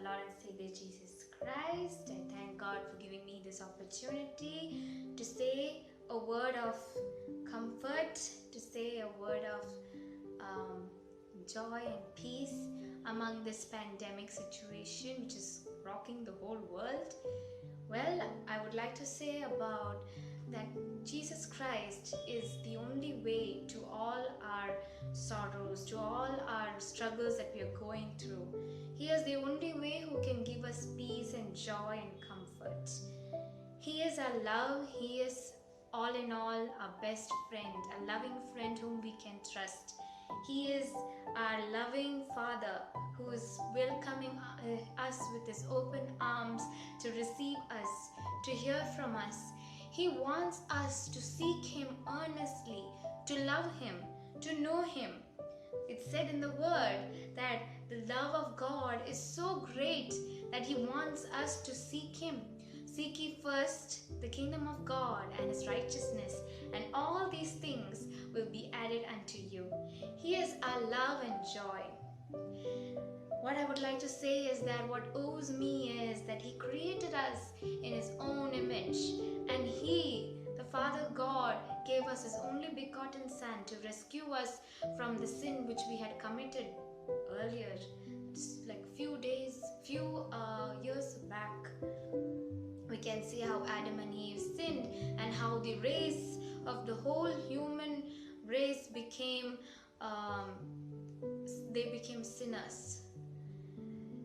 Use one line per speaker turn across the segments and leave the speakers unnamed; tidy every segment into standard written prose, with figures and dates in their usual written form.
Lord and Savior Jesus Christ. I thank God for giving me this opportunity to say a word of comfort, to say a word of joy and peace among this pandemic situation which is rocking the whole world. Well, I would like to say about that Jesus Christ is the only way to all our sorrows, to all our struggles that we are going through. He is the only way who can give us peace and joy and comfort. He is our love. He is all in all our best friend, a loving friend whom we can trust. He is our loving Father who is welcoming us with his open arms to receive us, to hear from us. He wants us to seek him earnestly, to love him, to know him. It's said in the word that the love of God is so great that he wants us to seek him. Seek ye first the kingdom of God and his righteousness, and all these things will be added unto you. He is our love and joy. What I would like to say is that what owes me is that he created us in his own image, and he, the Father God, gave us his only begotten Son to rescue us from the sin which we had committed earlier, just like few years back. We can see how Adam and Eve sinned and how the race of the whole human race became sinners.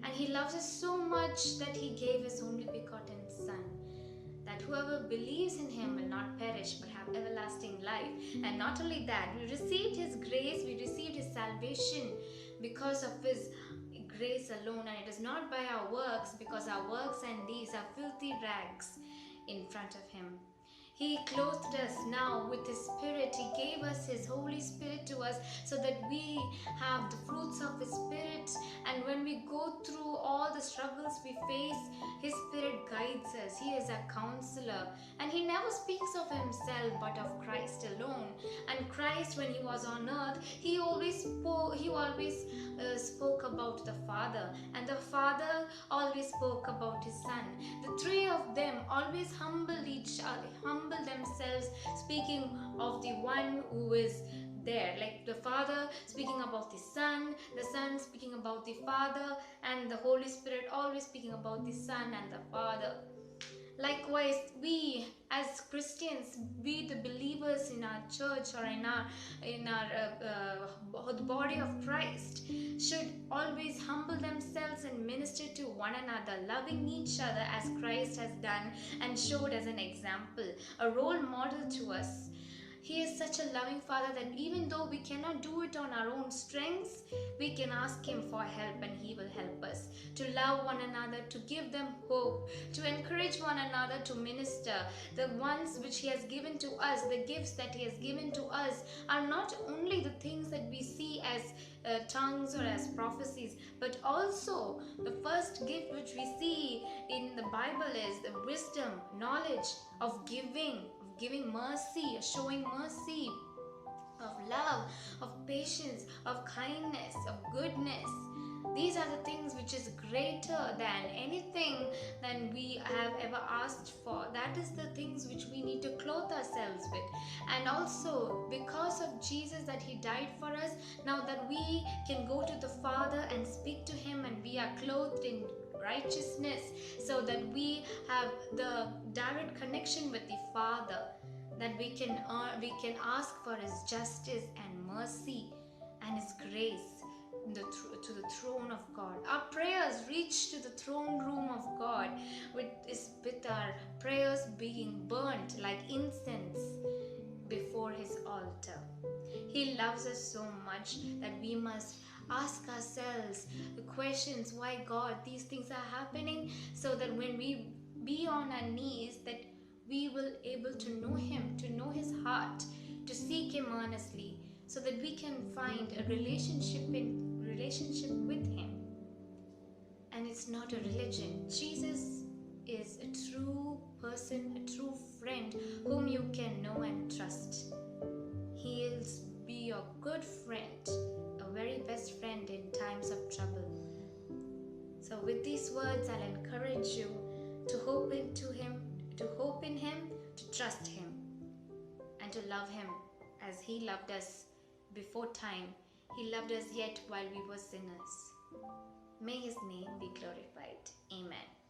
And he loves us so much that he gave his only begotten Son, that whoever believes in him will not perish but have everlasting life. And not only that, we received his grace, we received his salvation because of his grace alone, and it is not by our works, because our works and deeds are filthy rags in front of him. He clothed us now with his Spirit. He gave us his Holy Spirit to us so that we have the fruits of his Spirit. And when we go through all the struggles we face, his Spirit guides us. He is our counselor. And he never speaks of himself but of Christ alone. And Christ, when he was on earth, he always spoke about the Father. And the Father always spoke about his Son. The three of them always humbled themselves, speaking of the one who is there, like the Father speaking about the Son speaking about the Father, and the Holy Spirit always speaking about the Son and the Father. Likewise, we as Christians, we the believers in our church or in our the body of Christ, should always humble themselves and minister to one another, loving each other as Christ has done and showed as an example, a role model to us. He is such a loving Father that even though we cannot do it on our own strengths, we can ask him for help and he will help us to love one another, to give them hope, to encourage one another, to minister. The ones which he has given to us, the gifts that he has given to us, are not only the things that we see as tongues or as prophecies, but also the first gift which we see in the Bible is the wisdom, knowledge of giving mercy, showing mercy, of love, of patience, of kindness, of goodness. These are the things which is greater than anything that we have ever asked for. That is the things which we need to clothe ourselves with. And also, because of Jesus that he died for us, now that we can go to the Father and speak to him, and we are clothed in righteousness, so that we have the direct connection with the Father, that we can ask for his justice and mercy and his grace to the throne of God. Our prayers reach to the throne room of God with our prayers being burnt like incense before his altar. He loves us so much that we must ask ourselves the questions, why God these things are happening, so that when we be on our knees, that we will able to know him, to know his heart, to seek him earnestly, so that we can find a relationship with him. And it's not a religion. Jesus is a true person, a true friend whom you can know and trust. He'll be your good friend, a very best friend in times of trouble. So with these words, words, I'll encourage you to hope into Him, to hope in Him, to trust Him, and to love Him as He loved us before time. He loved us yet while we were sinners. May His name be glorified. Amen.